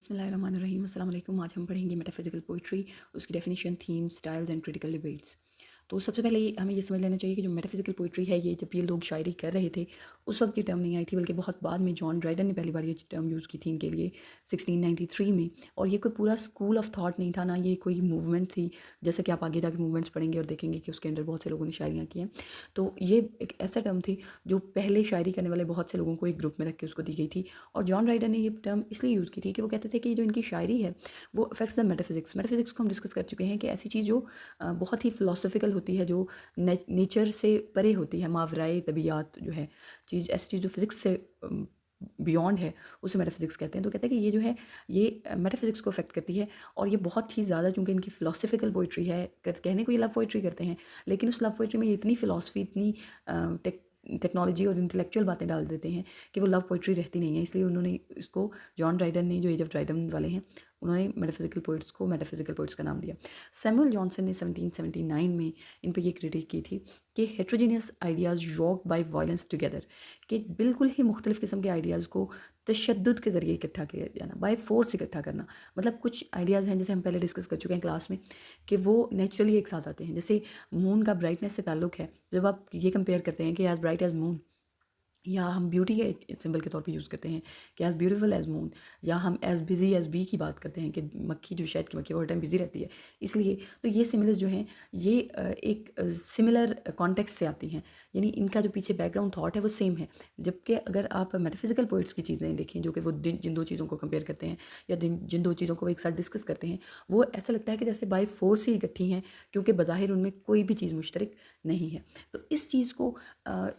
बिस्मिल्लाहिर्रहमानिर्रहीम अस्सलाम वालेकुम। आज हम पढ़ेंगे मेटाफिज़िकल पोइट्री, उसकी definition, theme, styles and critical debates. तो सबसे पहले हमें ये समझ लेना चाहिए कि जो मेटाफिज़िकल पोइट्री है, ये जब ये लोग शायरी कर रहे थे उस वक्त ये टर्म नहीं आई थी, बल्कि बहुत बाद में जॉन ड्राइडन ने पहली बार ये टर्म यूज़ की थी इनके लिए 1693 में। और ये कोई पूरा स्कूल ऑफ थॉट नहीं था, ना ये कोई मूवमेंट थी, जैसे कि आप आगे जाके मूवमेंट्स पढ़ेंगे और देखेंगे कि उसके अंदर बहुत से लोगों ने शायरियाँ की हैं। तो ये एक ऐसा टर्म थी जो पहले शायरी करने वाले बहुत से लोगों को एक ग्रुप में रख के उसको दी गई थी। और जॉन राइडर ने ये टर्म इसलिए यूज़ की थी कि वो कहते थे कि जो इनकी शायरी है वो अफेक्ट्स द मेटाफिज़िक्स। मेटाफिज़िक्स को हम डिस्कस कर चुके हैं कि ऐसी चीज़ जो बहुत ही फ़िलॉसफ़िकल होती है, जो नेचर से परे होती है, मावराए तबीयत जो है चीज़, ऐसी चीज़ जो फिज़िक्स से बियॉन्ड है, उसे मेटाफिज़िक्स कहते हैं। तो कहते हैं कि ये जो है ये मेटाफिज़िक्स को अफेक्ट करती है। और ये बहुत ही ज़्यादा, चूँकि इनकी फ़िलॉसफ़िकल पोइट्री है, कहने को ये लव पोइट्री करते हैं, लेकिन उस लव पोइट्री में ये इतनी फ़िलॉसफ़ी, इतनी टेक्नोलॉजी और इंटेलेक्चुअल बातें डाल देते हैं कि वो लव पोइट्री रहती नहीं है। इसलिए उन्होंने इसको, जॉन ड्राइडन ने, जो एज ऑफ ड्राइडन वाले हैं, उन्होंने मेटाफिज़िकल पोइट्स को मेटाफिज़िकल पोइट्स का नाम दिया। सैमुअल जॉनसन ने 1779 में इन पे ये क्रिटिक की थी कि heterogeneous ideas yoked by violence together, कि बिल्कुल ही मुख्तलिफ़ किस्म के आइडियाज़ को तशद्दुद के ज़रिए इकट्ठा किया जाना, बाय फ़ोर्स इकट्ठा करना। मतलब कुछ आइडियाज़ हैं, जैसे हम पहले डिस्कस कर चुके हैं क्लास में, कि वो नेचुरली एक साथ आते हैं। जैसे मून का ब्राइटनेस से ताल्लुक़ है, जब आप ये कंपेयर करते हैं कि एज़ ब्राइट एज़ मून, या हम ब्यूटी के एक सिंबल के तौर पे यूज़ करते हैं कि एज़ ब्यूटीफुल एज़ मून, या हम एज़ बिज़ी एज़ बी की बात करते हैं कि मक्खी, जो शहद की मक्खी, वो हर टाइम बिज़ी रहती है। इसलिए तो ये सिमिलर्स जो हैं, ये एक सिमिलर कॉन्टेक्स्ट से आती हैं, यानी इनका जो पीछे बैकग्राउंड थॉट है वो सेम है। जबकि अगर आप मेटाफिज़िकल पोइट्स की चीज़ें देखें, जो कि वो जिन दो चीज़ों को कंपेयर करते हैं, या जिन जिन दो चीज़ों को वो एक साथ डिस्कस करते हैं, वो ऐसा लगता है कि जैसे बाय फ़ोर्स ही इकट्ठी हैं, क्योंकि बज़ाहिर उनमें कोई भी चीज़ मुश्तरक नहीं है। तो इस चीज़ को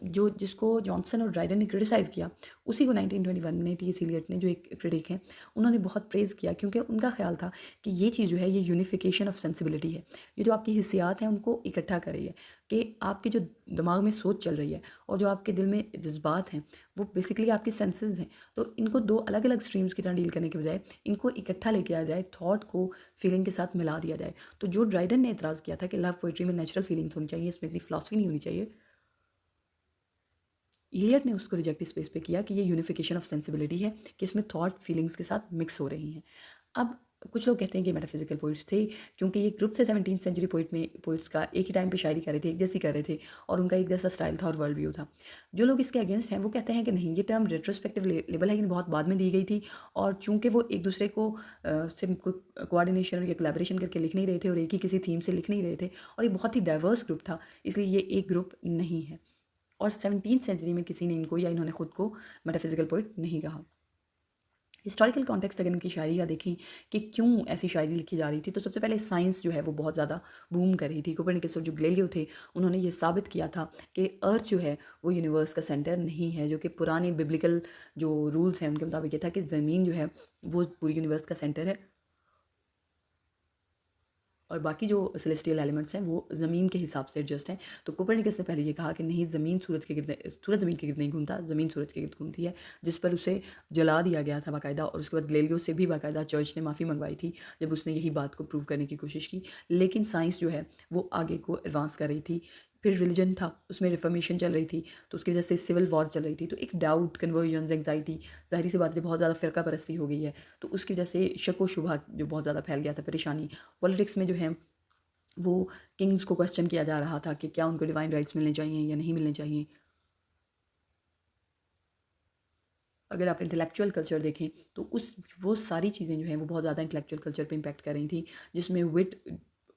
जो जिसको जॉनसन और ड्राइडन ने क्रिटिसाइज़ किया, उसी को 1921 में टी.एस. एलियट ने, जो एक क्रिटिक हैं, उन्होंने बहुत प्रेज़ किया, क्योंकि उनका ख़्याल था कि ये चीज़ जो है, ये यूनिफ़िकेशन ऑफ सेंसिबिलिटी है। ये जो आपकी हिस्सियात हैं उनको इकट्ठा कर रही है, कि आपके जो दिमाग में सोच चल रही है और जो आपके दिल में जज़्बात हैं, वो बेसिकली आपके सेंसेस हैं। तो इनको दो अलग-अलग स्ट्रीम्स की तरह डील करने के बजाय इनको इकट्ठा लेके आ जाए, थॉट को फीलिंग के साथ मिला दिया जाए। तो जो ड्राइडन ने एतराज़ किया था कि लव पोएट्री में नेचुरल फीलिंग्स होनी चाहिए, इसमें इतनी फ़िलॉसफ़ी नहीं होनी चाहिए, इलियट ने उसको रिजेक्ट इस बेस पे किया कि ये यूनिफिकेशन ऑफ सेंसिबिलिटी है, कि इसमें थॉट फीलिंग्स के साथ मिक्स हो रही हैं। अब कुछ लोग कहते हैं कि मेटाफिजिकल पोइट्स थे, क्योंकि ये ग्रुप थे 17th सेंचुरी पोइट्स का, एक ही टाइम पे शायरी कर रहे थे, एक जैसी कर रहे थे, और उनका एक जैसा स्टाइल था और वर्ल्ड व्यू था। जो लोग इसके अगेंस्ट हैं वो कहते हैं कि नहीं, ये टर्म रेट्रोस्पेक्टिव लेबल है, लेकिन बहुत बाद में दी गई थी, और चूंकि वो एक दूसरे को से कोऑर्डिनेशन या कोलैबोरेशन करके लिख नहीं रहे थे, और एक ही किसी थीम से लिख नहीं रहे थे, और ये बहुत ही डाइवर्स ग्रुप था, इसलिए ये एक ग्रुप नहीं है। और 17th सेंचुरी में किसी ने इनको, या इन्होंने खुद को, मेटाफिजिकल पोइट नहीं कहा। हिस्टोरिकल कॉन्टेक्स्ट अगर इनकी शायरी का देखें कि क्यों ऐसी शायरी लिखी जा रही थी, तो सबसे पहले साइंस जो है वो बहुत ज़्यादा बूम कर रही थी। कोपरनिकस और जो गैलीलियो थे, उन्होंने ये साबित किया था कि अर्थ जो है वो यूनिवर्स का सेंटर नहीं है, जो कि पुराने बिब्लिकल जो रूल्स हैं उनके मुताबिक ये था कि ज़मीन जो है वो पूरी यूनिवर्स का सेंटर है, और बाकी जो सेलेस्टियल एलिमेंट्स हैं वो ज़मीन के हिसाब से एडजस्ट हैं। तो कोपरनिकस ने पहले ये कहा कि नहीं, ज़मीन सूरज के गिर्द, सूरज ज़मीन के गिर्द नहीं घूमता, ज़मीन सूरज के गिर्द घूमती है, जिस पर उसे जला दिया गया था बाकायदा। और उसके बाद गैलीलियो से भी बाकायदा चर्च ने माफ़ी मंगवाई थी, जब उसने यही बात को प्रूव करने की कोशिश की। लेकिन साइंस जो है वो आगे को एडवांस कर रही थी। फिर रिलीजन था, उसमें रिफॉर्मेशन चल रही थी, तो उसकी वजह से सिविल वॉर चल रही थी, तो एक डाउट, कन्वर्जन्स, एंग्जाइटी, ज़ाहिर सी बात है, बहुत ज़्यादा फ़िरका परस्ती हो गई है, तो उसकी वजह से शक व शुबहा जो बहुत ज़्यादा फैल गया था, परेशानी। पॉलिटिक्स में जो है वो किंग्स को क्वेश्चन किया जा रहा था कि क्या उनको डिवाइन राइट्स मिलने चाहिए या नहीं मिलने चाहिए। अगर आप इंटेलेक्चुअल कल्चर देखें तो उस वो सारी चीज़ें जो हैं वो बहुत ज़्यादा इंटेलेक्चुअल कल्चर पे इम्पैक्ट कर रही थी, जिसमें विट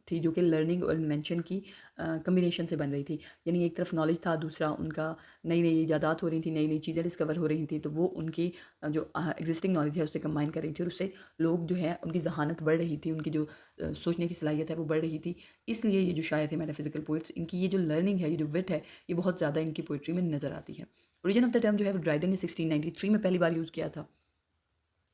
थी, जो कि लर्निंग और इन्वेंशन की कम्बिनेशन से बन रही थी। यानी एक तरफ नॉलेज था, दूसरा उनका नई नई ईजादात हो रही थी, नई नई चीज़ें डिस्कवर हो रही थी, तो वो उनकी जो एग्जिस्टिंग नॉलेज है उससे कंबाइन कर रही थी, और उससे लोग जो है उनकी जहानत बढ़ रही थी, उनकी जो सोचने की सलाहियत है वो बढ़ रही थी। इसलिए ये जो शायर थे मेटाफिजिकल पोइट्स, इनकी ये जो लर्निंग है, ये जो विट है, ये बहुत ज़्यादा इनकी पोइट्री में नज़र आती है। ओरिजिन ऑफ द टर्म जो है वो ड्राइडन ने 1693 में पहली बार यूज़ किया था।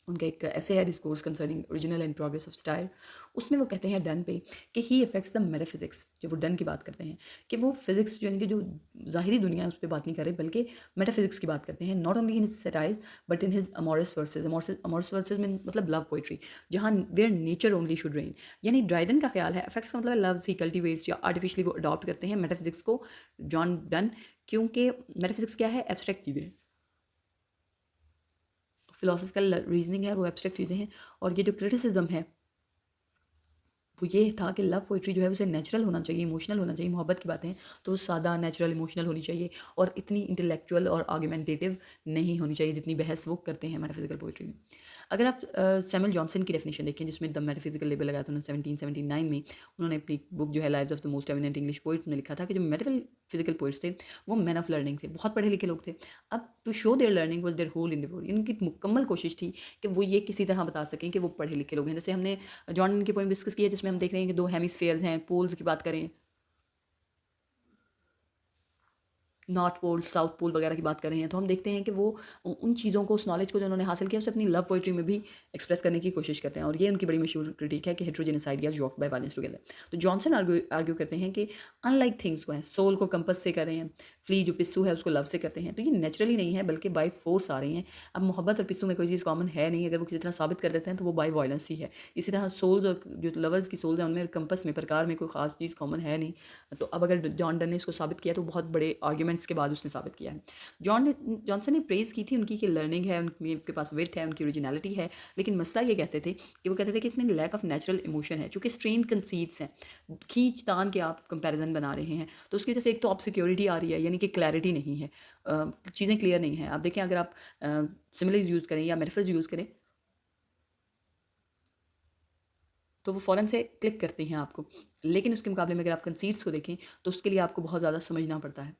उनका एक ऐसे है, discourse concerning original and progress of style. उसमें वो कहते हैं डन पे कि ही अफेक्ट्स द मेटाफिजिक्स। जब वो डन की बात करते हैं कि वो फिजिक्स जो इनकी जो ज़ाहिरी दुनिया है उस पर बात नहीं कर रहे, बल्कि मेटाफिजिक्स की बात करते हैं। Not only in his satires but in his amorous verses. Amorous verses में मतलब लव पोइट्री, जहाँ where nature only should reign. यानी ड्राइडन का ख्याल है अफेक्ट्स का मतलब लव्स ही कल्टिवेट्स, या आर्टिफिशियली वो अडॉप्ट करते हैं मेटाफिजिक्स को, जॉन डन। क्योंकि मेटाफिजिक्स क्या है? एब्स्ट्रैक्ट चीज़ें, फिलोसफिकल रीजनिंग है, वो एब्स्ट्रैक्ट चीज़ें हैं। और ये जो क्रिटिसिज्म है वो ये था कि लव पोइट्री जो है उसे नेचुरल होना चाहिए, इमोशनल होना चाहिए। मोहब्बत की बातें हैं तो वो सादा, नेचुरल, इमोशनल होनी चाहिए और इतनी इंटेलेक्चुअल और आर्गुमेंटेटिव नहीं होनी चाहिए जितनी बहस वो करते हैं मेटाफिजिकल पोइट्री में। अगर आप सैमुअल जॉनसन की डेफिनेशन देखें जिसमें द मेटाफिजिकल लेबल लगाया था उन्होंने 1779 में, उन्होंने अपनी बुक जो है lives of the most eminent English poet में लिखा था कि जो मेटाफिजिकल पोइट्स थे वो मैन ऑफ लर्निंग थे, बहुत पढ़े लिखे लोग थे। अब to show their learning was their whole endeavour, इनकी मुकम्मल कोशिश थी कि वो ये किसी तरह बता सकें कि वो पढ़े लिखे लोग हैं। जैसे हमने जॉन की पोइम डिस्कस की है जिसमें हम देख रहे हैं कि दो हेमिस्फेयर्स हैं, पोल्स की बात करें, नॉर्थ पोल, साउथ पोल वगैरह की बात कर रहे हैं, तो हम देखते हैं कि वो उन चीज़ों को, उस नॉलेज को जो उन्होंने हासिल किया उसे अपनी लव पोइट्री में भी एक्सप्रेस करने की कोशिश करते हैं। और ये उनकी बड़ी मशहूर क्रिटिक है कि heterogeneous ideas yoked by violence together. तो जॉनसन आर्ग्यू करते हैं कि अनलाइक थिंग्स को हैं, सोल को कंपस से कर रहे हैं, फ्ली जो पिस्सू है उसको लव से करते हैं, तो ये नेचुरली नहीं है बल्कि बाय फोर्स आ रही हैं। अब मोहब्बत और पिस्सू में कोई चीज़ कॉमन है नहीं, अगर वो किसी तरह साबित कर देते हैं तो वो बाय वायलेंस ही है। इसी तरह सोल्स और जो लवर्स की सोल्स हैं उनमें कंपस में, प्रकार में कोई खास चीज़ कॉमन है नहीं। तो अब अगर जॉन डन ने इसको साबित किया तो बहुत बड़े आर्ग्यूमेंट्स के बाद उसने साबित किया है। जॉनसन ने प्रेज़ की थी उनकी कि लर्निंग है, उनके पास विट है, उनकी ओरिजिनलिटी है, लेकिन मसला ये कहते थे कि वो कहते थे कि इसमें लैक ऑफ नेचुरल इमोशन है, चूँकि स्ट्रेन कंसीट्स हैं, खींच तान के आप कंपैरिजन बना रहे हैं, तो उसकी वजह से एक तो ऑब्सक्योरिटी आ रही है, यानी कि क्लैरिटी नहीं है, चीज़ें क्लियर नहीं हैं। आप देखें अगर आप सिमिलर्स यूज़ करें या मेटाफर्स यूज़ करें तो वो फ़ौरन से क्लिक करती हैं आपको, लेकिन उसके मुकाबले में अगर आप कंसीट्स को देखें तो उसके लिए आपको बहुत ज़्यादा समझना पड़ता है।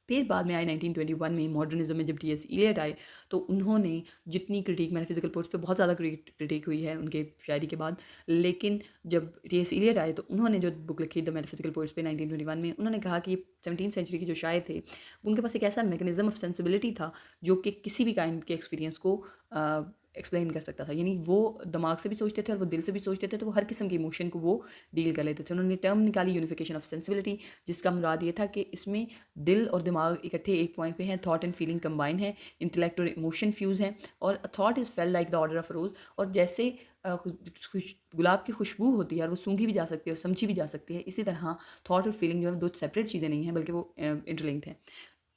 फिर बाद में आए 1921 में मॉडर्निज्म में जब टी.एस. इलियट आए तो उन्होंने जितनी क्रिटिक मेटाफिजिकल पोइट्स पे बहुत ज़्यादा क्रिटिक हुई है उनके शायरी के बाद, लेकिन जब टी.एस. इलियट आए तो उन्होंने जो बुक लिखी द मेटाफिजिकल पोइट्स पे 1921 में, उन्होंने कहा कि 17th सेंचुरी के जो शायर थे उनके पास एक ऐसा मैकेनिज्म ऑफ सेंसिबिलिटी था जो कि किसी भी काइंड के एक्सपीरियंस को एक्सप्लेन कर सकता था। यानी वो दिमाग से भी सोचते थे और वो दिल से भी सोचते थे, तो वो हर किस्म के इमोशन को वो डील कर लेते थे। उन्होंने टर्म निकाली यूनिफिकेशन ऑफ सेंसिबिलिटी, जिसका मुराद ये था कि इसमें दिल और दिमाग इकट्ठे एक पॉइंट पे हैं, थॉट एंड फीलिंग कंबाइन है, इंटेलेक्ट और इमोशन फ्यूज़ हैं, और thought is felt like the odour of rose. और जैसे गुलाब की खुशबू होती है और वो सूंघी भी जा सकती है और समझी भी जा सकती है, इसी तरह थॉट और फीलिंग जो है दो सेपरेट चीज़ें नहीं हैं बल्कि वो इंटरलिंक्ड हैं।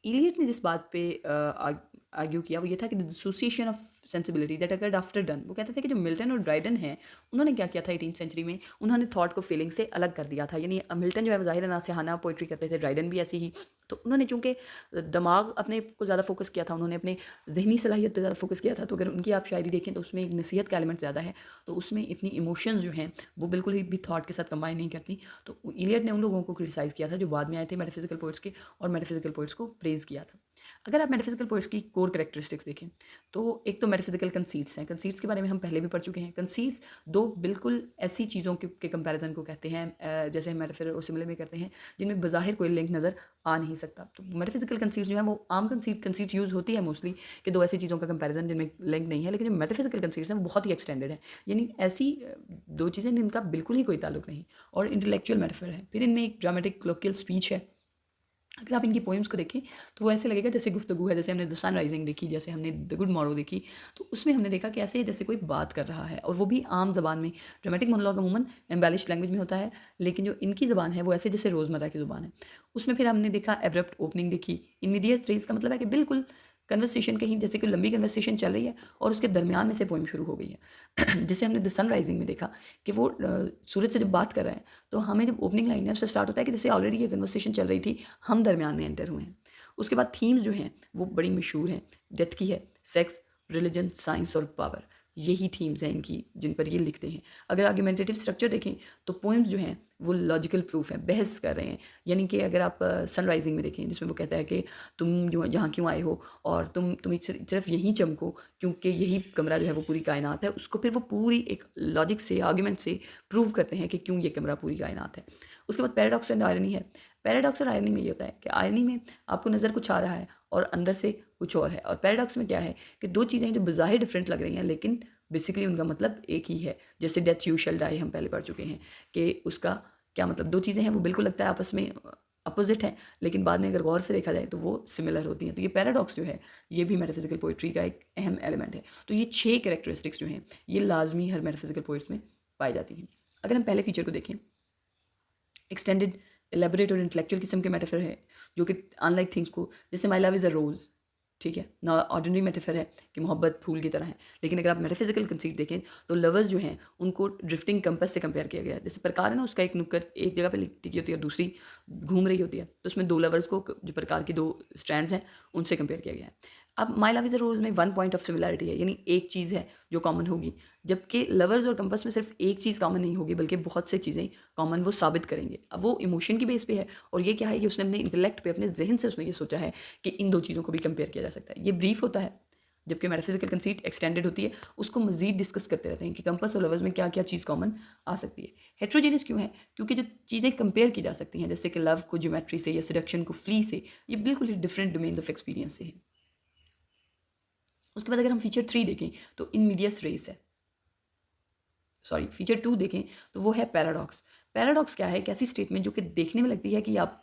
इलियट ने जिस बात पे आर्ग्यू किया वो ये था कि dissociation of sensibility that occurred after done. वो कहते थे कि जो मिल्टन और ड्राइडन हैं उन्होंने क्या किया था 18th सेंचुरी में, उन्होंने थॉट को फीलिंग से अलग कर दिया था। यानी मिल्टन जो है ज़ाहिर नासिहाना पोइट्री करते थे, ड्राइडन भी ऐसी ही। तो उन्होंने चूँकि दिमाग अपने को ज़्यादा फोकस किया था, उन्होंने अपने जहनी सलाहियत पर ज़्यादा फोकस किया था, तो अगर उनकी आप शायरी देखें तो उसमें एक नसीहत का एलिमेंट ज़्यादा है, तो उसमें इतनी इमोशंस जो हैं वो बिल्कुल ही भी थॉट के साथ कंबाइन नहीं करती। तो इलियट ने उन लोगों को क्रिटिसाइज़ किया था जो बाद में आए थे मेटाफिजिकल पोइट्स के, और मेटाफिजिकल पोइट्स को प्रेज़ किया था। अगर आप मेटाफिजिकल पोइट्स की कोर कैरेक्टरिस्टिक्स देखें तो एक तो मेटाफिजिकल कंसीट्स हैं। कंसीट्स के बारे में हम पहले भी पढ़ चुके हैं। कंसीट्स दो बिल्कुल ऐसी चीज़ों के कंपैरिजन को कहते हैं, जैसे हम मेटाफिर और सिमिलर में करते हैं, जिनमें बज़ाहिर कोई लिंक नज़र आ नहीं सकता। तो मेटाफिजिकल कंसीट्स जो है वो आम कंसीट्स यूज़ होती है मोस्टली कि दो ऐसी चीज़ों का कंपैरिजन जिनमें लिंक नहीं है, लेकिन जो मेटाफिजिकल कंसीट्स हैं वो बहुत ही एक्सटेंडेड है, यानी ऐसी दो चीज़ें जिनका बिल्कुल ही कोई ताल्लुक नहीं, और इंटेलेक्चुअल मेटाफर है। फिर इनमें एक ड्रामेटिक कोलोकियल स्पीच है। अगर आप इनकी पोएम्स को देखें तो वो ऐसे लगेगा जैसे गुफ्तगू है, जैसे हमने द सन राइजिंग देखी, जैसे हमने द गुड मॉरो देखी, तो उसमें हमने देखा कि ऐसे जैसे कोई बात कर रहा है, और वो भी आम ज़बान में। ड्रामेटिक मोनोलॉग अमूमन एम्बेलिश लैंग्वेज में होता है, लेकिन जो इनकी ज़बान है वो ऐसे जैसे रोज़मर्रा की ज़ुबान है। उसमें फिर हमने देखा एब्रप्ट ओपनिंग देखी, इमीडिएट रेज का मतलब है कि बिल्कुल कन्वर्सेशन कहीं जैसे कोई लंबी कन्वर्सेशन चल रही है और उसके दरमियान में से पोइम शुरू हो गई है। जैसे हमने द सन राइजिंग में देखा कि वो सूरज से जब बात कर रहे हैं तो हमें जब ओपनिंग लाइन है उससे स्टार्ट होता है कि जैसे ऑलरेडी ये कन्वर्सेशन चल रही थी, हम दरमियान में एंटर हुए हैं। उसके बाद थीम्स जो हैं वो बड़ी मशहूर हैं, डेथ की है, सेक्स, रिलीजन, साइंस और पावर, यही थीम्स हैं इनकी जिन पर ये लिखते हैं। अगर आर्गुमेंटेटिव स्ट्रक्चर देखें तो पोइम्स जो हैं वो लॉजिकल प्रूफ है, बहस कर रहे हैं। यानी कि अगर आप सन राइजिंग में देखें जिसमें वो कहता है कि तुम जो यहाँ क्यों आए हो, और तुम सिर्फ यहीं चमको क्योंकि यही कमरा जो है वो पूरी कायनात है, उसको फिर वो पूरी एक लॉजिक से, आर्गुमेंट से प्रूव करते हैं कि क्यों ये कमरा पूरी कायनात है। उसके बाद पैराडॉक्स एंड आयरनी है। पैराडॉक्स और आयरनी में ये होता है कि आयरनी में आपको नज़र कुछ आ रहा है और अंदर से कुछ और है, और पैराडॉक्स में क्या है कि दो चीज़ें जो बज़ाहिर डिफरेंट लग रही हैं लेकिन बेसिकली उनका मतलब एक ही है। जैसे डेथ यू शैल डाई हम पहले पढ़ चुके हैं कि उसका क्या मतलब, दो चीज़ें हैं वो बिल्कुल लगता है आपस में अपोजिट हैं, लेकिन बाद में अगर गौर से देखा जाए तो वो सिमिलर होती हैं। तो ये पैराडॉक्स जो है ये भी मेटाफिजिकल पोइट्री का एक अहम एलिमेंट है। तो ये 6 कैरेक्टरिस्टिक्स जो हैं ये लाजमी हर मेटाफिजिकल पोइट्स में पाई जाती हैं। अगर हम पहले फीचर को देखें, एक्सटेंडेड, एलेबोरेट और इंटेलेक्चुअल किस्म के मेटाफर है जो कि अनलाइक थिंग्स को, जैसे माई लव इज़ अ रोज़, ठीक है ना, ऑर्डिनरी मेटाफर है कि मोहब्बत फूल की तरह है। लेकिन अगर आप मेटाफिजिकल कंसीट देखें तो लवर्स जो हैं उनको ड्रिफ्टिंग कंपास से कंपेयर किया गया है। जैसे प्रकार है ना, उसका एक नुक्कड़ एक जगह पे टिकी होती है और दूसरी घूम रही होती है, तो उसमें दो लवर्स को जो प्रकार की दो स्ट्रैंड्स हैं उनसे कंपेयर किया गया है। अब माई लव इज़ अ रोज़ में वन पॉइंट ऑफ सिमिलैरिटी है, यानी एक चीज़ है जो कॉमन होगी, जबकि लवर्स और कंपास में सिर्फ एक चीज़ कॉमन नहीं होगी बल्कि बहुत से चीज़ें कॉमन वो साबित करेंगे। अब वो इमोशन की बेस पे है और ये क्या है कि उसने अपने इंटेलेक्ट पे, अपने जहन से उसने ये सोचा है कि इन दो चीज़ों को भी कंपेयर किया जा सकता है। ये ब्रीफ होता है, जबकि मेटाफिजिकल कंसीट एक्सटेंडेड होती है, उसको मजीद डिस्कस करते रहते हैं कि कंपास और लवर्स में क्या क्या चीज़ कॉमन आ सकती है। हेट्रोजेनियस क्यों है? क्योंकि जो चीज़ें कंपेयर की जा सकती हैं, जैसे कि लव को ज्योमेट्री से या सिडक्शन को फ्ली से, ये बिल्कुल ही डिफरेंट डोमेन्स ऑफ एक्सपीरियंस से है। उसके बाद अगर हम फीचर 3 देखें तो इन मीडियस रेस है, सॉरी फीचर 2 देखें तो वो है पैराडॉक्स। पैराडॉक्स क्या है? एक ऐसी स्टेटमेंट जो कि देखने में लगती है कि आप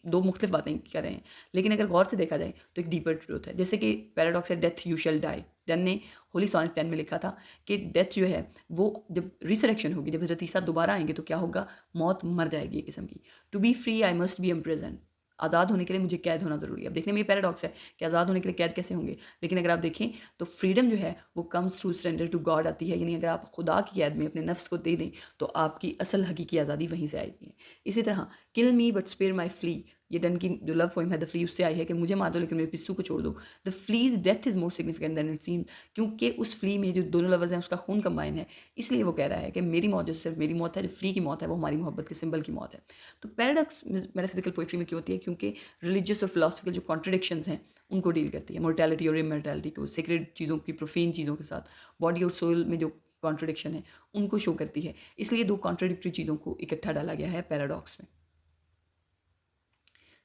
दो मुख्तलिफ बातें कर रहे हैं, लेकिन अगर गौर से देखा जाए तो एक डीपर ट्रूथ है। जैसे कि पैराडॉक्स है death you shall die. Donne ने होली सॉनेट 10 में लिखा था कि डेथ जो है वो जब रिसरेक्शन होगी, जब हज़रत ईसा दोबारा आएंगे तो क्या होगा? मौत मर जाएगी एक किस्म की। To be free I must be imprison. आज़ाद होने के लिए मुझे कैद होना ज़रूरी है। अब देखने में ये पैराडॉक्स है कि आज़ाद होने के लिए कैद कैसे होंगे, लेकिन अगर आप देखें तो फ्रीडम जो है वो comes through surrender to God आती है, यानी अगर आप खुदा की कैद में अपने नफ्स को दे दें तो आपकी असल हकीकी आज़ादी वहीं से आएगी। इसी तरह kill me but spare my flea, ये डन की जो लव पोइम है द फ्ली, उससे आई है कि मुझे मार दो लेकिन मेरे पिस्सू को छोड़ दो। The flea's death is more significant than it seems, क्योंकि उस फ्ली में जो दोनों लवर्स हैं उसका खून कंबाइन है, इसलिए वो कह रहा है कि मेरी मौत जो सिर्फ मेरी मौत है, जो फ्ली की मौत है वो हमारी मोहब्बत के सिंबल की मौत है। तो पैराडॉक्स मेटाफिजिकल पोइट्री में क्यों होती है? क्योंकि रिलीजियस और फिलोसफिकल जो कॉन्ट्रडिक्शंस हैं उनको डील करती है, मोर्टैलिटी और इमोर्टैलिटी को, सीक्रेट चीज़ों की, प्रोफेन चीज़ों के साथ, बॉडी और सोल में जो कॉन्ट्रडिक्शन है उनको शो करती है। इसलिए दो कॉन्ट्रडिक्टरी चीज़ों को इकट्ठा डाला गया है पैराडॉक्स में।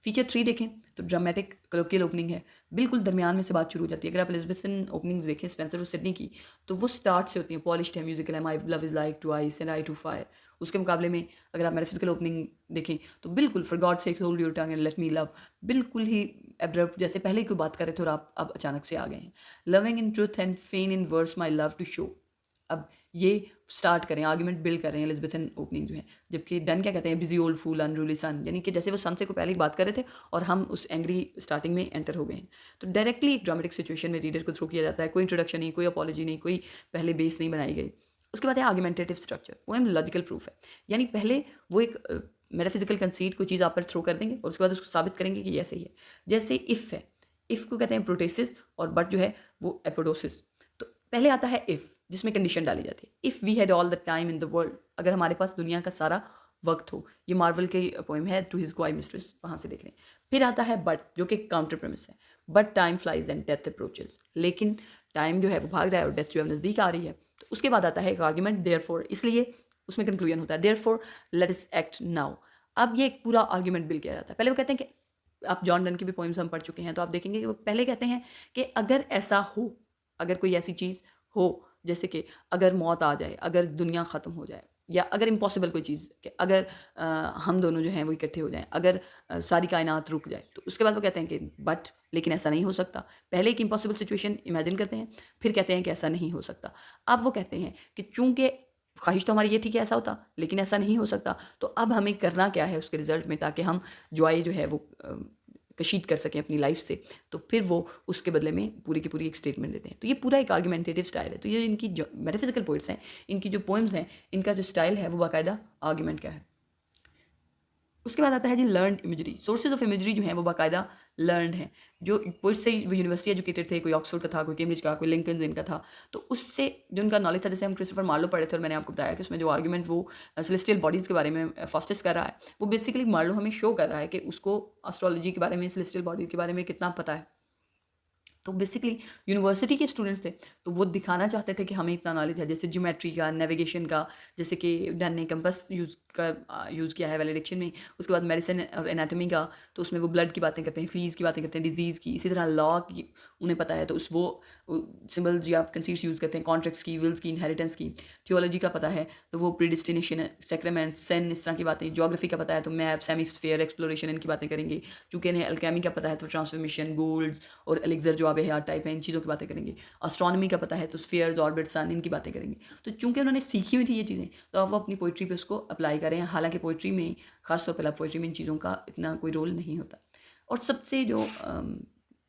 फीचर 3 देखें तो ड्रामेटिक कलोकियल ओपनिंग है, बिल्कुल दरमियान में से बात शुरू हो जाती है। अगर आप एलिज़ाबेथन ओपनिंग्स देखें स्पेंसर और सिडनी की, तो वो स्टार्ट से होती हैं, पॉलिश्ड है, म्यूजिकल है, my love is like to ice and I to fire. उसके मुकाबले में अगर आप मेटाफिजिकल ओपनिंग देखें तो बिल्कुल for God sake hold your tongue and let me love, बिल्कुल ही एब्रप्ट, जैसे पहले ही कोई बात कर रहे थे और आप अब अचानक से आ गए हैं। Loving in truth and fain in verse my love to show. अब ये स्टार्ट करें, आर्ग्यूमेंट बिल्ड कर रहे हैं एलिज़ाबेथन ओपनिंग जो है, जबकि डन क्या कहते हैं? बिजी ओल्ड फूल अनरूली सन, यानी कि जैसे वो सन से को पहले ही बात कर रहे थे और हम उस एंग्री स्टार्टिंग में एंटर हो गए हैं। तो डायरेक्टली एक ड्रामेटिक सिचुएशन में रीडर को थ्रो किया जाता है, कोई इंट्रोडक्शन नहीं, कोई अपॉलॉजी नहीं, कोई पहले बेस नहीं बनाई गई। उसके बाद है आर्ग्यूमेंटेटिव स्ट्रक्चर, वो है लॉजिकल प्रूफ है, यानी पहले वो एक मेटाफिजिकल कंसीट कोई चीज़ आप पर थ्रो कर देंगे और उसके बाद उसको साबित करेंगे कि ऐसे ही है। जैसे इफ़ है, इफ़ को कहते हैं प्रोटेसिस और बट जो है वो एपोडोसिस। तो पहले आता है इफ़, जिसमें कंडीशन डाली जाती है, if we had all the time in the world, अगर हमारे पास दुनिया का सारा वक्त हो। ये मार्वल की पोएम है टू हिज क्वाई मिस्ट्रेस, वहाँ से देख रहे हैं। फिर आता है बट, जो कि काउंटर प्रेमिस है, but time flies and death approaches, लेकिन टाइम जो है वो भाग रहा है और डेथ जो है नज़दीक आ रही है। तो उसके बाद आता है एक आर्ग्यूमेंट देयरफॉर, इसलिए उसमें कंक्लूजन होता है therefore let us act now. अब ये एक पूरा आर्ग्यूमेंट बिल किया जाता है। पहले वो कहते हैं कि आप जॉन डन की भी पोइम्स हम पढ़ चुके हैं, तो आप देखेंगे कि वो पहले कहते हैं कि अगर ऐसा हो, अगर कोई ऐसी चीज़ हो, जैसे कि अगर मौत आ जाए, अगर दुनिया ख़त्म हो जाए, या अगर इम्पॉसिबल कोई चीज़ कि अगर हम दोनों जो हैं वो इकट्ठे हो जाएँ, अगर सारी कायनात रुक जाए, तो उसके बाद वो कहते हैं कि बट लेकिन ऐसा नहीं हो सकता। पहले एक इम्पॉसिबल सिचुएशन इमेजिन करते हैं, फिर कहते हैं कि ऐसा नहीं हो सकता। अब वो कहते हैं कि चूँकि ख्वाहिश तो हमारी ये थी कि ऐसा होता, लेकिन ऐसा नहीं हो सकता, तो अब हमें करना क्या है उसके रिज़ल्ट में, ताकि हम जॉय जो है वो कशीद कर सकें अपनी लाइफ से। तो फिर वो उसके बदले में पूरी की पूरी एक स्टेटमेंट देते हैं। तो ये पूरा एक आर्ग्यूमेंटेटिव स्टाइल है। तो ये इनकी जो मेटाफिजिकल पोइट्स हैं, इनकी जो पोएम्स हैं, इनका जो स्टाइल है वो बाकायदा आर्ग्यूमेंट का है। उसके बाद आता है जी learned imagery. Sources of imagery जो हैं वो बाकायदा लर्नड हैं। जो पोइट्स से वो यूनिवर्सिटी एजुकेटेड थे, कोई ऑक्सफोर्ड का था, कोई कैम्ब्रिज का, कोई लिंकन इनका था, तो उससे जो उनका नॉलेज था, जैसे हम क्रिस्टोफर मार्लो पढ़े थे और मैंने आपको बताया कि उसमें जो आर्ग्यूमेंट वो सेलेस्टियल बॉडीज़ के बारे में फास्टेस्ट कर रहा है, वो बेसिकली मार्लो हमें शो कर रहा है कि उसको एस्ट्रोलॉजी के बारे में, सेलेस्टियल बॉडीज़ के बारे में कितना पता है। तो बेसिकली यूनिवर्सिटी के स्टूडेंट्स थे, तो वो दिखाना चाहते थे कि हमें इतना नॉलेज है, जैसे ज्योमेट्री का, नेविगेशन का, जैसे कि डन ने कंपास यूज़ किया है वैलिडिक्शन में। उसके बाद मेडिसिन और एनाटॉमी का, तो उसमें वो ब्लड की बातें करते हैं, फ्लीज की बातें करते हैं, डिजीज़ की। इसी तरह लॉ की उन्हें पता है, तो उस वो सिम्बल्स या कंसीट्स यूज़ करते हैं, कॉन्ट्रैक्ट्स की, विल्स की, इनहेरिटेंस की। थियोलॉजी का पता है तो वो प्रीडिस्टिनेशन, सेक्रेमेंट, सेन, इस तरह की बातें। ज्योग्राफी का पता है तो मैप, सेमीस्फेयर, एक्सप्लोरेशन, इनकी बातें करेंगे। चूँकि इन्हें अल्केमी का पता है तो ट्रांसफॉर्मेशन, गोल्ड्स और एलिक्सर जो आबे हयात टाइप है, इन चीज़ों की बातें करेंगे। एस्ट्रोनॉमी का पता है तो स्फीयर्स, ऑर्बिट, सन, इनकी बातें करेंगे। तो चूँकि उन्होंने सीखी हुई थी ये चीज़ें, तो अब वो अपनी पोइट्री पे उसको अप्लाई करें। हालांकि पोइट्री में, खासतौर पर पोइट्री में इन चीज़ों का इतना कोई रोल नहीं होता। और सबसे जो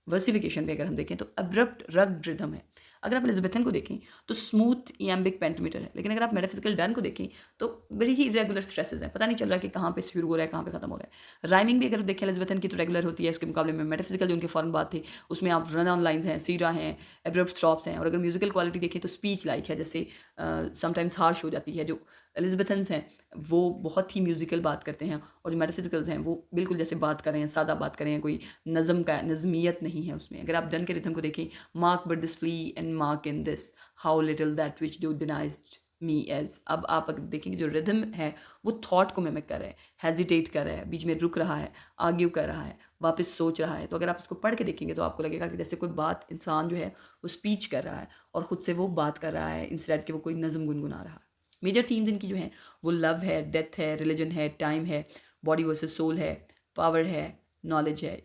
वर्सिफिकेशन में अगर हम देखें तो अब्रप्ट रग्ड रिदम है। अगर आप एलिजाबेथन को देखें तो स्मूथ इयम्बिक पेंटामीटर है, लेकिन अगर आप मेटाफिजिकल डन को देखें तो बड़ी ही इरेगुलर स्ट्रेसेस हैं, पता नहीं चल रहा कि कहाँ पे शुरू हो रहा है कहाँ पे खत्म हो रहा है। राइमिंग भी अगर देखें एलिजाबेथन की तो रेगुलर होती है, इसके मुकाबले में मेटाफिजिकल जो उनके फॉरन बात थी उसमें आप रन ऑन लाइन्स हैं, सीरा हैं, एब्रप्ट स्टॉप्स हैं। और अगर म्यूजिकल क्वालिटी देखें तो स्पीच लाइक है, जैसे समटाइम्स हार्श हो जाती है। जो एलिजाबेथन्स हैं वो बहुत ही म्यूजिकल बात करते हैं, और जो मेटाफिजिकल्स हैं वो बिल्कुल जैसे बात कर रहे हैं, सादा बात कर रहे हैं, कोई नज़मियत नहीं है उसमें। अगर आप डन के रिथम को देखें, mark but this flea and mark in this how little that which do deniest me is. अब आप अगर देखेंगे जो रिदम है वो थॉट को मिमिक कर रहा है, हेजिटेट कर रहा है, बीच में रुक रहा है, आर्ग्यू कर रहा है, वापस सोच रहा है। तो अगर आप इसको पढ़ के देखेंगे तो आपको लगेगा कि जैसे कोई बात इंसान जो है वो स्पीच कर रहा है और ख़ुद से वो बात कर रहा है, इंस्टेड कि वो कोई नज़म गुनगुना रहा है। मेजर थीम्स इनकी जो हैं वो लव है, डेथ है, रिलीजन है, टाइम है, बॉडी वर्सेस सोल है, पावर है, नॉलेज है।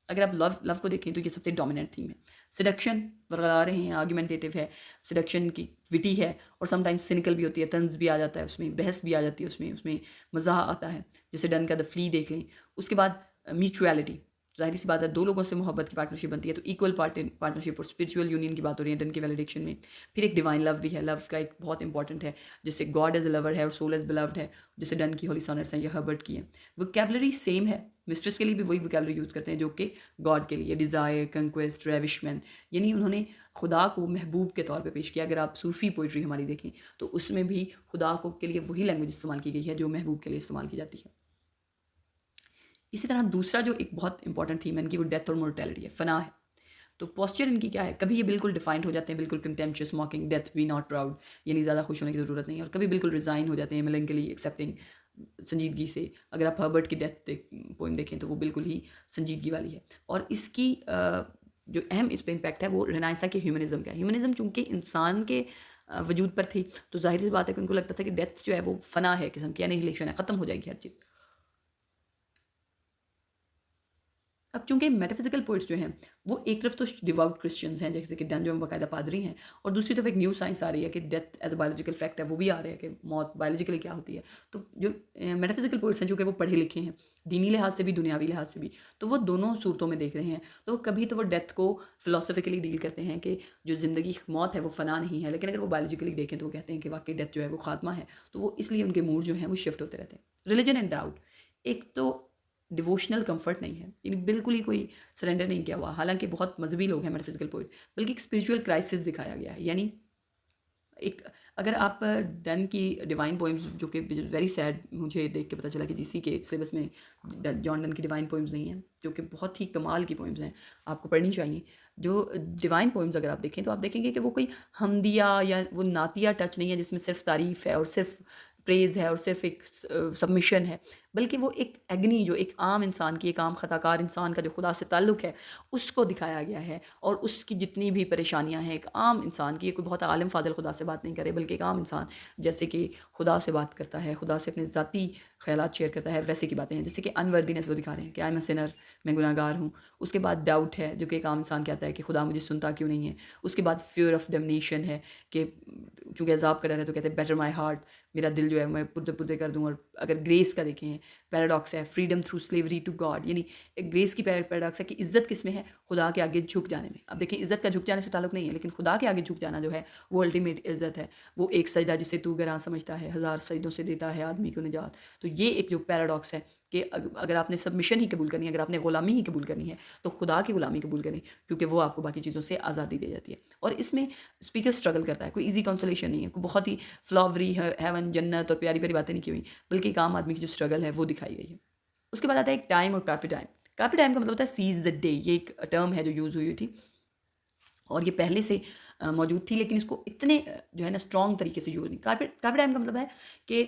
अगर आप लव को देखें तो ये सबसे डोमिनेंट थीम है। सिडक्शन बरकरार रहे हैं, आर्गुमेंटेटिव है, सिडक्शन की विटी है और समटाइम्स सिनिकल भी होती है, तंज भी आ जाता है उसमें, बहस भी आ जाती है उसमें, उसमें मज़ा आता है। जैसे डन का द फ्ली देख लें। उसके बाद म्यूचुअलिटी, जाहिर सी बात है दो लोगों से मोहब्बत की पार्टनरशिप बनती है तो इक्वल पार्टनरशिप और स्पिरिचुअल यूनियन की बात हो रही है डन के वैलिडेशन में। फिर एक डिवाइन लव भी है, लव का एक बहुत इंपॉर्टेंट है, जैसे गॉड एज ए लवर है और सोल एज बिलव्ड है, जैसे डन की होली सॉनेट्स हैं या हर्बर्ट की है। वोकैबुलरी सेम है, मिस्ट्रेस के लिए भी वही वोकैबुलरी यूज़ करते हैं जो कि गॉड के लिए, डिज़ायर, कंक्वेस्ट, रेविशमेंट, यानी उन्होंने खुदा को महबूब के तौर पे पेश किया। अगर आप सूफ़ी पोइट्री हमारी देखें तो उसमें भी खुदा को के लिए वही लैंग्वेज इस्तेमाल की गई है जो महबूब के लिए इस्तेमाल की जाती है। इसी तरह दूसरा जो एक बहुत इंपॉर्टेंट थीम है इनकी वो डेथ और मोर्टेलिटी है, फना है। तो पोस्चर इनकी क्या है, कभी ये बिल्कुल डिफाइंड हो जाते हैं, बिल्कुल contemptuous, मॉकिंग, death B not proud, यानी ज़्यादा खुश होने की ज़रूरत नहीं है, और कभी बिल्कुल रिज़ाइन हो जाते हैं, मेलंकली, एक्सेप्टिंग, संजीदगी से। अगर आप हर्बर्ट की डेथ पोइम देखें तो वो बिल्कुल ही संजीदगी वाली है। और इसकी जो अहम इस पर इम्पैक्ट है वो रेनाइसा के ह्यूमनिज़म का है। ह्यूमनिज़म चूँकि इंसान के वजूद पर थी तो जाहिर सी बात है कि उनको लगता था कि डेथ जो है वो फना है, किस्म की एनिहिलेशन है, ख़त्म हो जाएगी हर चीज़। अब चूंकि मेटाफिजिकल पोइट्स जो हैं वो एक तरफ तो डिवाउट क्रिश्चियंस हैं, जैसे कि डन जो बाकायदा पादरी हैं, और दूसरी तरफ एक न्यू साइंस आ रही है कि death as a biological fact है, वो भी आ रहा है कि मौत बायोलॉजिकली क्या होती है। तो जो मेटाफिजिकल पोइट्स हैं जो कि वो पढ़े लिखे हैं, दीनी लिहाज से भी दुनियावी लिहाज से भी, तो वो दोनों सूरतों में देख रहे हैं। तो कभी तो वो डेथ को फिलोसफिकली डील करते हैं कि जो ज़िंदगी मौत है वो फ़ना नहीं है, लेकिन अगर वो बायोलॉजिकली देखें तो वो कहते हैं कि वाकई डेथ जो है वो खात्मा है। तो वो इसलिए उनके मूड जो हैं वो शिफ्ट होते रहते हैं। रिलीजन एंड डाउट, एक तो डिवोशनल कंफर्ट नहीं है, यानी बिल्कुल ही कोई सरेंडर नहीं किया हुआ, हालांकि बहुत मजहबी लोग हैं मेटाफिजिकल पोइट, बल्कि एक स्पिरिचुअल क्राइसिस दिखाया गया है। यानी एक, अगर आप डन की डिवाइन पोइम्स, जो कि वेरी सैड, मुझे देख के पता चला कि जीसी के सिलेबस में जॉन डन की डिवाइन पोइम्स नहीं हैं, जो कि बहुत ही कमाल की पोइम्स हैं, आपको पढ़नी चाहिए। जो डिवाइन पोइम्स अगर आप देखें तो आप देखेंगे कि वो कोई हमदिया या वो नातिया टच नहीं है जिसमें सिर्फ तारीफ़ है और सिर्फ प्रेज़ है और सिर्फ एक सबमिशन है, बल्कि वो एक एग्नी, जो एक आम इंसान की, एक आम ख़ताकार इंसान का जो खुदा से ताल्लुक़ है उसको दिखाया गया है। और उसकी जितनी भी परेशानियां हैं एक आम इंसान की, कोई बहुत आलिम फादिल खुदा से बात नहीं करे, बल्कि एक आम इंसान जैसे कि खुदा से बात करता है, खुदा से अपने ज़ाती ख़यालात शेयर करता है, वैसे की बातें हैं। जैसे कि अनवर्दीनेस वो दिखा रहे हैं कि आई एम अ सिनर, मैं गुनाहगार हूँ। उसके बाद डाउट है, जो कि एक आम इंसान कहता है कि खुदा मुझे सुनता क्यों नहीं है। उसके बाद फियर ऑफ डेमनेशन है कि चूँकि अजाब कर रहा है तो कहते हैं बेटर माई हार्ट, मेरा दिल जो है मैं पुर्जे पुर्जे कर दूँ। और अगर ग्रेस का देखें, पैराडॉक्स है, freedom through slavery to God, यानी ग्रेस की पैराडॉक्स है कि इज़्ज़त किस में है, खुदा के आगे झुक जाने में। अब देखिए इज़्ज़त का झुक जाने से ताल्लुक़ नहीं है, लेकिन खुदा के आगे झुक जाना जो है वो अल्टीमेट इज़्ज़त है। वो एक सजदा जिसे तू गरां समझता है, हज़ार सजदों से देता है आदमी को निजात। तो ये एक जो पैराडॉक्स है कि अगर आपने सबमिशन ही कबूल करनी है, अगर आपने ग़ुलामी ही कबूल करनी है तो खुदा की ग़ुलामी कबूल करें, क्योंकि वो आपको बाकी चीज़ों से आज़ादी दे जाती है। और इसमें स्पीकर स्ट्रगल करता है, कोई ईजी कंसोलेशन नहीं है, कोई बहुत ही फ्लावरी हेवन, जन्नत और प्यारी प्यारी बातें नहीं की हुई, बल्कि एक आम आदमी की जो स्ट्रगल है वो दिखाई गई है। उसके बाद आता है एक टाइम और कार्पे टाइम। कार्पे टाइम का मतलब होता है सीज द डे, ये एक टर्म है जो यूज़ हुई थी और ये पहले से मौजूद थी, लेकिन इसको इतने जो है ना स्ट्रॉन्ग तरीके से यूज़ नहीं। कार्पे टाइम का मतलब है कि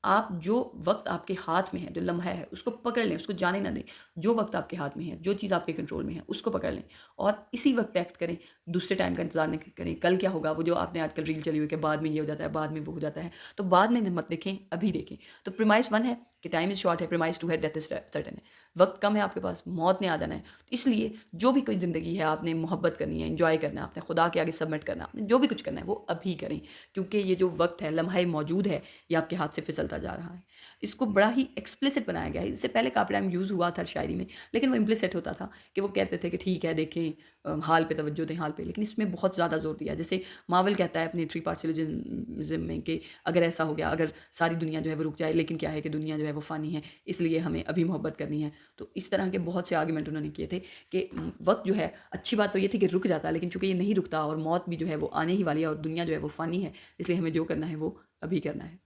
आप जो वक्त आपके हाथ में है, जो लम्हा है, उसको पकड़ लें, उसको जाने ना दें। जो वक्त आपके हाथ में है, जो चीज़ आपके कंट्रोल में है, उसको पकड़ लें और इसी वक्त एक्ट करें, दूसरे टाइम का इंतजार नहीं करें। कल क्या होगा, वो जो आपने आजकल रील चली हुई कि बाद में ये हो जाता है, बाद में वो हो जाता है, तो बाद में मत देखें, अभी देखें। तो प्रीमाइस 1 है कि टाइम इज़ शॉर्ट है, प्रीमाइस 2 है डेथ इज़ सर्टेन है, वक्त कम है आपके पास, मौत ने आ जाना है। इसलिए जो भी कोई ज़िंदगी है, आपने मोहब्बत करनी है, एंजॉय करना है, आपने खुदा के आगे सबमिट करना है, आपने जो भी कुछ करना है वो अभी करें, क्योंकि ये जो वक्त है, लम्हा मौजूद है, ये आपके हाथ से फिसलता बढ़ता जा रहा है। इसको बड़ा ही एक्सप्लिसिट बनाया गया है। इससे पहले काफ़ी टाइम यूज़ हुआ था शायरी में, लेकिन वो इम्प्लिसिट होता था कि वो कहते थे कि ठीक है देखें, हाल पे तवज्जो दें, हाल पे। लेकिन इसमें बहुत ज़्यादा जोर दिया है। जैसे मार्वल कहता है अपनी थ्री पार्ट सिलोजिज्म में कि अगर ऐसा हो गया, अगर सारी दुनिया जो है वो रुक जाए, लेकिन क्या है कि दुनिया जो है वो फ़ानी है, इसलिए हमें अभी मोहब्बत करनी है। तो इस तरह के बहुत से आर्गूमेंट उन्होंने किए थे कि वक्त जो है, अच्छी बात तो ये थी कि रुक जाता, लेकिन चूंकि ये नहीं रुकता और मौत भी जो है वो आने ही वाली है और दुनिया जो है वो फ़ानी है, इसलिए हमें जो करना है वो अभी करना है।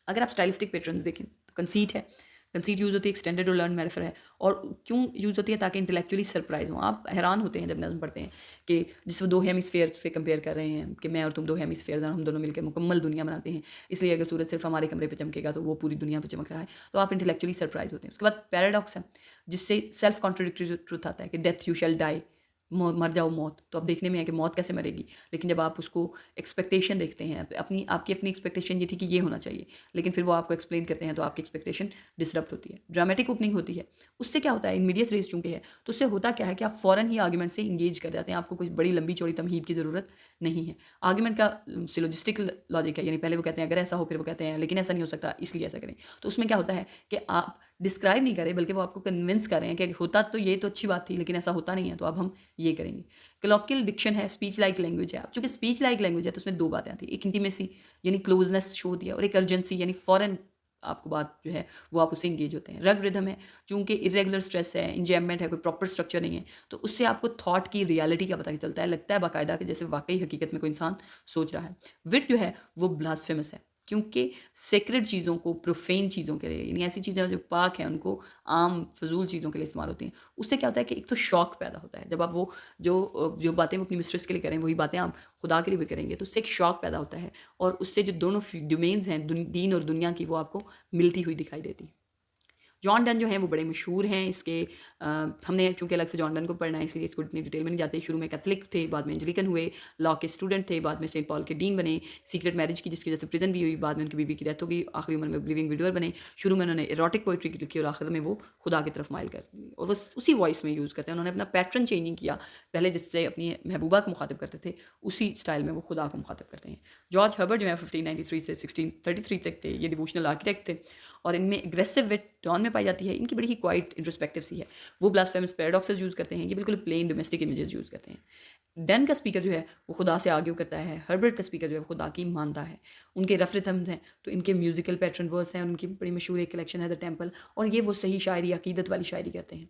अगर आप स्टाइलिस्टिक पैटर्न्स देखें तो कंसीट है। कंसीट यूज़ होती है, एक्सटेंडेड और लर्न मेटाफर है। और क्यों यूज़ होती है? ताकि इंटेलेक्चुअली सरप्राइज हो। आप हैरान होते हैं जब नज़म पढ़ते हैं कि जिसको दो हेमिस्फेयर से कंपेयर कर रहे हैं कि मैं और तुम दो हेमिस्फेयर हैं, हम दोनों मिलकर मुकम्मल दुनिया बनाते हैं, इसलिए अगर सूरज सिर्फ हमारे कमरे पर चमकेगा तो वो पूरी दुनिया पर चमक रहा है। तो आप इंटेलेक्चुअली सरप्राइज होते हैं। उसके बाद पैराडॉक्स है, जिससे सेल्फ कॉन्ट्रडिक्टरी ट्रूथ आता है कि डेथ यू शैल डाई, मर जाओ मौत। तो अब देखने में है कि मौत कैसे मरेगी, लेकिन जब आप उसको एक्सपेक्टेशन देखते हैं, आपकी अपनी एक्सपेक्टेशन ये थी कि ये होना चाहिए, लेकिन फिर वो आपको एक्सप्लेन करते हैं तो आपकी एक्सपेक्टेशन डिसरप्ट होती है। ड्रामेटिक ओपनिंग होती है, उससे क्या होता है, इमीडिएट रेस चूंकि है तो उससे होता क्या है कि आप फौरन ही आर्गूमेंट से इंगेज कर जाते हैं। आपको कोई बड़ी लंबी चौड़ी तमहीद की ज़रूरत नहीं है। आर्गूमेंट का सिलोजिस्टिक लॉजिक है, यानी पहले वो कहते हैं अगर ऐसा हो, फिर वो कहते हैं लेकिन ऐसा नहीं हो सकता इसलिए ऐसा करें। तो उसमें क्या होता है कि आप डिस्क्राइब नहीं करें, बल्कि वो आपको कन्विंस कर रहे हैं कि होता तो ये तो अच्छी बात थी, लेकिन ऐसा होता नहीं है, तो अब हम ये करेंगे। कलॉकियल डिक्शन है, स्पीच लाइक लैंग्वेज है। अब चूंकि स्पीच लाइक लैंग्वेज है तो उसमें दो बातें आती हैं, एक इंटीमेसी यानी क्लोजनेस शो होती है, और एक अर्जेंसी यानी फॉरन आपको बात जो है वो आप उससे इंगेज होते हैं। रग रिदम है, चूंकि इरेगुलर स्ट्रेस है, इंजैममेंट है, कोई प्रॉपर स्ट्रक्चर नहीं है, तो उससे आपको थॉट की रियलिटी का पता चलता है, लगता है बाकायदा कि जैसे वाकई हकीकत में कोई इंसान सोच रहा है। विट जो है वो ब्लास्फेमस है, क्योंकि सेक्रेड चीज़ों को प्रोफेन चीज़ों के लिए, यानी ऐसी चीज़ें जो पाक हैं उनको आम फजूल चीज़ों के लिए इस्तेमाल होती हैं। उससे क्या होता है कि एक तो शौक पैदा होता है, जब आप वो जो बातें वो अपनी मिस्ट्रेस के लिए करें वही बातें आप खुदा के लिए भी करेंगे, तो उससे एक शौक पैदा होता है, और उससे जो दोनों डोमेन्स हैं दीन और दुनिया की, वो आपको मिलती हुई दिखाई देती है। जॉन डन जो हैं वो बड़े मशहूर हैं। इसके हमने चूँकि अलग से जॉन डन को पढ़ना है, इसलिए इसको इतनी डिटेल में नहीं जाते। शुरू में कैथलिक थे, बाद में एंग्लिकन हुए, लॉ के स्टूडेंट थे, बाद में सेंट पॉल के डीन बने, सीक्रेट मैरिज की जिसकी वजह से प्रिजन भी हुई, बाद में उनकी बीवी की डेथ हो गई, आखिरी उम्र में लिविंग विडोअर बने। शुरू में उन्होंने एरोटिक पोइट्री की लिखी और आखिर में वो खुदा की तरफ माइल कर दी, और वो उसी वॉइस में यूज़ करते हैं। उन्होंने अपना पैटर्न चेंज नहीं किया, पहले जिससे अपनी महबूबा को मुखातिब करते थे उसी स्टाइल में वो खुदा को मुखातिब करते हैं। जॉर्ज हर्बर्ट जो है 1593 से 1633 तक थे, ये डिवोशनल आर्किटेक्ट थे, और इनमें एग्रेसिव विट डॉन में पाई जाती है। इनकी बड़ी ही क्वाइट इंट्रोस्पेक्टिव सी है। वो ब्लास्फेमस पैराडॉक्सेस यूज़ करते हैं, ये बिल्कुल प्लेन डोमेस्टिक इमेजेस यूज़ करते हैं। डन का स्पीकर जो है वो खुदा से आर्ग्यू करता है, हर्बर्ट का स्पीकर जो है वो खुदा की मानता है। उनके रफ रिथम्स हैं, तो इनके म्यूजिकल पैटर्न वर्स हैं, उनकी बड़ी मशहूर एक कलेक्शन है द टेम्पल, और ये वो सही शायरी, अकीदत वाली शायरी करते हैं।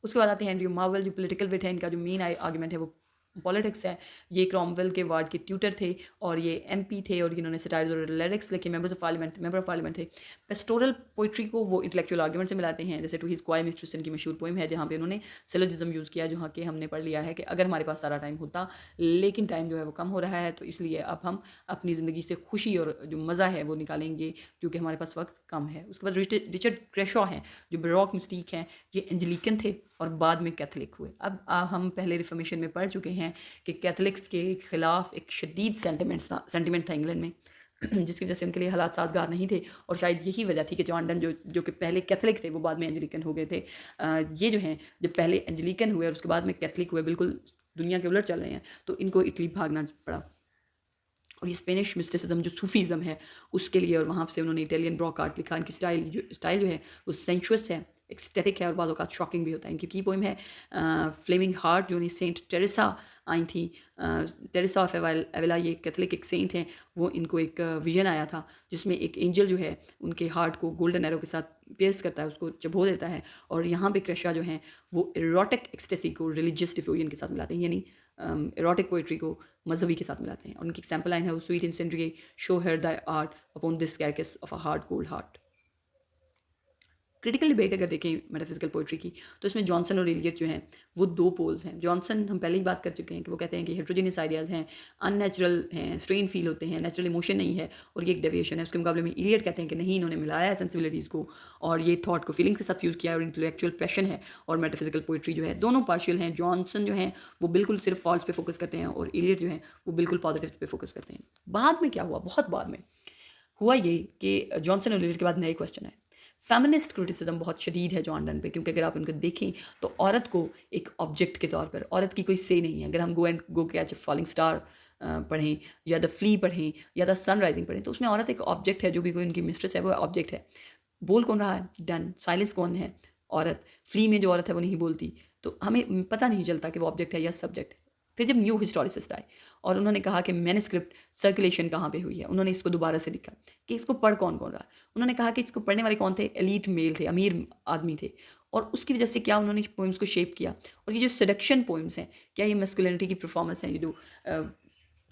उसके बाद आते हैं एंड्रयू मार्वल, जो पॉलिटिकल विट है, इनका जो मेन आर्गूमेंट है वो पॉलिटिक्स है। ये क्रॉमवेल के वार्ड के ट्यूटर थे, और ये एमपी थे, और इन्होंने सटायर्स और लिरिक्स लिखे, मेंबर ऑफ पार्लियामेंट थे। पेस्टोरल पोइट्री को वो इंटेलेक्चुअल आर्गूमेंट से मिलाते हैं, जैसे टू हिज क्वाई मिस्ट्रेस की मशहूर पोइम है, जहाँ पे उन्होंने सिलोजिज्म यूज़ किया, जहाँ के हमने पढ़ लिया है कि अगर हमारे पास सारा टाइम होता, लेकिन टाइम जो है वो कम हो रहा है, तो इसलिए अब हम अपनी ज़िंदगी से खुशी और जो मज़ा है वो निकालेंगे, क्योंकि हमारे पास वक्त कम है। उसके बाद रिचर्ड क्रेशॉ हैं, जो बरोक मिस्टिक हैं, ये एंजलिकन थे और बाद में कैथलिक हुए। अब हम पहले रिफॉर्मेशन में पढ़ चुके हैं कि कैथलिक्स के खिलाफ एक शदीद सेंटिमेंट था इंग्लैंड में, जिसकी वजह से उनके लिए हालात साजगार नहीं थे, और शायद यही वजह थी कि जॉन डन जो कि पहले कैथलिक थे वो बाद में एंजलिकन हो गए थे। ये जो हैं जब पहले एंजलिकन हुए और उसके बाद में कैथलिक हुए, बिल्कुल दुनिया के उलट चल रहे हैं, तो इनको इटली भागना पड़ा। और ये स्पेनिश मिस्टिसिज्म जो सूफीज़म है उसके लिए, और वहाँ से उन्होंने इटालियन रॉक आर्ट लिखा। इनकी स्टाइल जो है वो सेंशुअस है, एक्सटेटिक है, और बाज़ औक़ात शॉकिंग भी होता है। इनकी की पोइम है फ्लेमिंग हार्ट, जो सेंट टेरेसा आई थी, टेरेसा ऑफ एविला, ये कैथलिक एक सेंट हैं। वो इनको एक विजन आया था जिसमें एक एंजल जो है उनके हार्ट को गोल्डन एरो के साथ pierce करता है, उसको चबो देता है, और यहाँ पे क्रेशा जो हैं वो एरोटिक एक्सटेसी को रिलीजियस डिफ्यूजन के साथ मिलाते हैं, यानी एरोटिक पोइट्री को मजहबी के साथ मिलाते हैं। और उनकी एग्जाम्पल लाइन है वो sweet incentry, show here the art upon this carcass of a hard cold heart. Critical debate अगर देखें मेटाफिजिकल पोइट्री की, तो इसमें जॉनसन और एलियट जो हैं वो दो पोल्स हैं। जॉनसन हम पहले ही बात कर चुके हैं कि वो कहते हैं कि हेट्रोजीनियस आइडियाज़ हैं, अननेचुरल हैं, स्ट्रेन फील होते हैं, नेचुरल इमोशन नहीं है, और ये एक डेविएशन है। उसके मुकाबले में एलियट कहते हैं कि नहीं, इन्होंने मिलाया है सेंसिबिलिटीज़ को, और ये थॉट को फीलिंग के साथ यूज़ किया, और इंटेलेक्चुअल पैशन है, और मेटाफिजिकल पोइट्री जो है दोनों पार्शियल हैं। जॉनसन जो हैं वो बिल्कुल सिर्फ फॉल्स पे फोकस करते हैं, और एलियट जो हैं वो बिल्कुल पॉजिटिव पे फोकस करते हैं। बाद में क्या हुआ, बहुत बाद में हुआ ये कि जॉनसन और एलियट के बाद नए क्वेश्चन है। फेमिनिस्ट क्रिटिसिज्म बहुत शदीद है जॉन डन पे, क्योंकि अगर आप उनको देखें तो औरत को एक ऑब्जेक्ट के तौर पर, औरत की कोई से नहीं है। अगर हम गो कैच ए फॉलिंग स्टार पढ़ें या द फ्ली पढ़ें या द सन राइजिंग पढ़ें, तो उसमें औरत एक ऑब्जेक्ट है, जो भी कोई उनकी मिस्ट्रेस है वो ऑब्जेक्ट है। बोल कौन रहा है? डन। साइलेंस कौन है? औरत। फ्ली में जो औरत है वो नहीं बोलती, तो हमें पता नहीं चलता कि वो ऑब्जेक्ट है या सब्जेक्ट है। फिर जब न्यू हिस्टोरिसिस्ट आए और उन्होंने कहा कि मैन्युस्क्रिप्ट सर्कुलेशन कहाँ पे हुई है, उन्होंने इसको दोबारा से लिखा कि इसको पढ़ कौन कौन रहा है। उन्होंने कहा कि इसको पढ़ने वाले कौन थे? एलीट मेल थे, अमीर आदमी थे, और उसकी वजह से क्या उन्होंने पोइम्स को शेप किया। और ये जो सेडक्शन पोइम्स हैं, क्या ये मस्कुलिनिटी की परफॉर्मेंस है? ये जो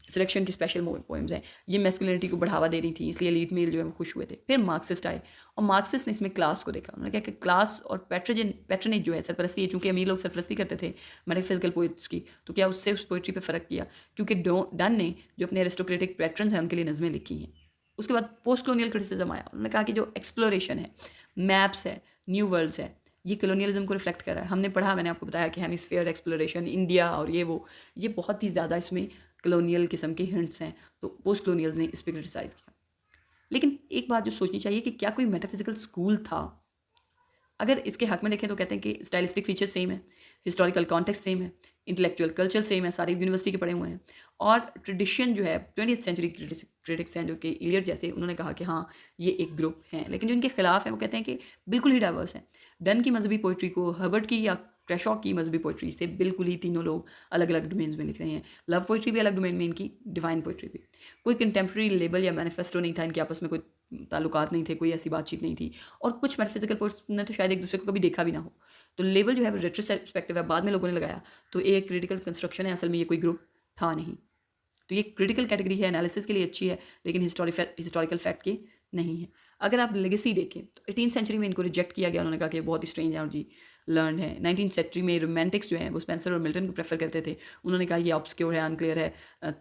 सिलेक्शन की स्पेशल पोइम्स हैं, ये मैस्कुलिनिटी को बढ़ावा दे रही थी, इसलिए एलीट मेल जो है वो खुश हुए थे। फिर मार्क्सिस्ट आए और मार्क्सिस्ट ने इसमें क्लास को देखा। उन्होंने कहा कि क्लास और पैट्रनेज जो है, सरपरस्ती है, चूँकि अमीर लोग सरपरस्ती करते थे मेटाफिजिकल पोइट्स की, तो क्या उससे उस पोइट्री पर फ़र्क किया? क्योंकि डन ने जो अपने एरिस्टोक्रेटिक पैट्रन्स हैं उनके लिए नज़में लिखी हैं। उसके बाद पोस्ट कलोनियल क्रिटिसिज्म आया। उन्होंने कहा कि जो एक्सप्लोरेशन है, मैप्स है, न्यू वर्ल्ड्स है, ये कलोनियलिज्म को रिफ्लेक्ट कर रहा है। हमने पढ़ा, मैंने आपको बताया कि हेमिस्फीयर एक्सप्लोरेशन, इंडिया और ये बहुत ही ज़्यादा इसमें कलोनियल किस्म के हिंट्स हैं, तो पोस्ट कलोनियल्स ने इस पर क्रिटिसाइज़ किया। लेकिन एक बात जो सोचनी चाहिए कि क्या कोई मेटाफिजिकल स्कूल था? अगर इसके हक में देखें तो कहते हैं कि स्टाइलिस्टिक फीचर्स सेम है, हिस्टोरिकल कॉन्टेक्स्ट सेम है, इंटेलेक्चुअल कल्चर सेम है, सारे यूनिवर्सिटी के पढ़े हुए हैं, और ट्रेडिशन जो है 20th सेंचुरी क्रिटिक्स हैं जो कि इलियट जैसे, उन्होंने कहा कि हाँ ये एक ग्रुप हैं, लेकिन जो इनके खिलाफ हैं वो कहते हैं कि बिल्कुल ही डाइवर्स हैं। डन की मजहबी पोइट्री को हर्बर्ट की या क्रैशॉ की मजहबी पोइट्री से बिल्कुल ही तीनों लोग अलग अलग डोमेन्स में लिख रहे हैं। लव पोइट्री भी अलग डोमेन में, इनकी डिवाइन पोइट्री भी। कोई कंटेम्प्रेरी लेबल या मैनिफेस्टो नहीं था, इनके आपस में कोई ताल्लुकात नहीं थे, कोई ऐसी बातचीत नहीं थी, और कुछ मेटाफिजिकल पोइट्स ने तो शायद एक दूसरे को कभी देखा भी ना हो। तो लेबल जो है वो रेट्रोस्पेक्टिव है, बाद में लोगों ने लगाया, तो एक क्रिटिकल कंस्ट्रक्शन है, असल में ये कोई ग्रुप था नहीं। तो ये क्रिटिकल कैटेगरी है, एनालिसिस के लिए अच्छी है, लेकिन हिस्टोरिकल फैक्ट की नहीं है। अगर आप लेगेसी देखें तो 18th सेंचुरी में इनको रिजेक्ट किया गया, उन्होंने कहा कि बहुत ही स्ट्रेंज है और जी लर्न है। 19th सेंचुरी में रोमांटिक्स जो हैं वो स्पेंसर और मिल्टन को प्रेफर करते थे, उन्होंने कहा ये ऑब्सक्योर है, अनक्लियर है,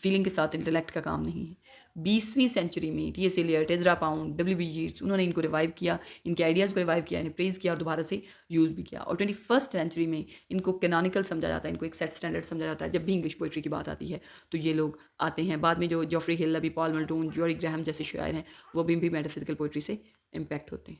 फीलिंग के साथ इंटेलेक्ट का काम नहीं है। 20वीं सेंचुरी में T S. Eliot, Ezra Pound, W B. Yeats, उन्होंने इनको रिवाइव किया, इनके आइडियाज़ को रिवाइव किया, इन्हें प्रेज़ किया और दोबारा से यूज़ भी किया। और 21st सेंचुरी में इनको कैनोनिकल समझा जाता है, इनको एक सेट स्टैंडर्ड समझा जाता है। जब भी इंग्लिश पोइट्री की बात आती है तो ये लोग आते हैं। बाद में जो जॉफ्री हिल, अभी पॉल मल्टोन, जॉरी ग्राहम जैसे शायर हैं, वो भी मेटाफिजिकल पोइट्री से इम्पैक्ट होते हैं।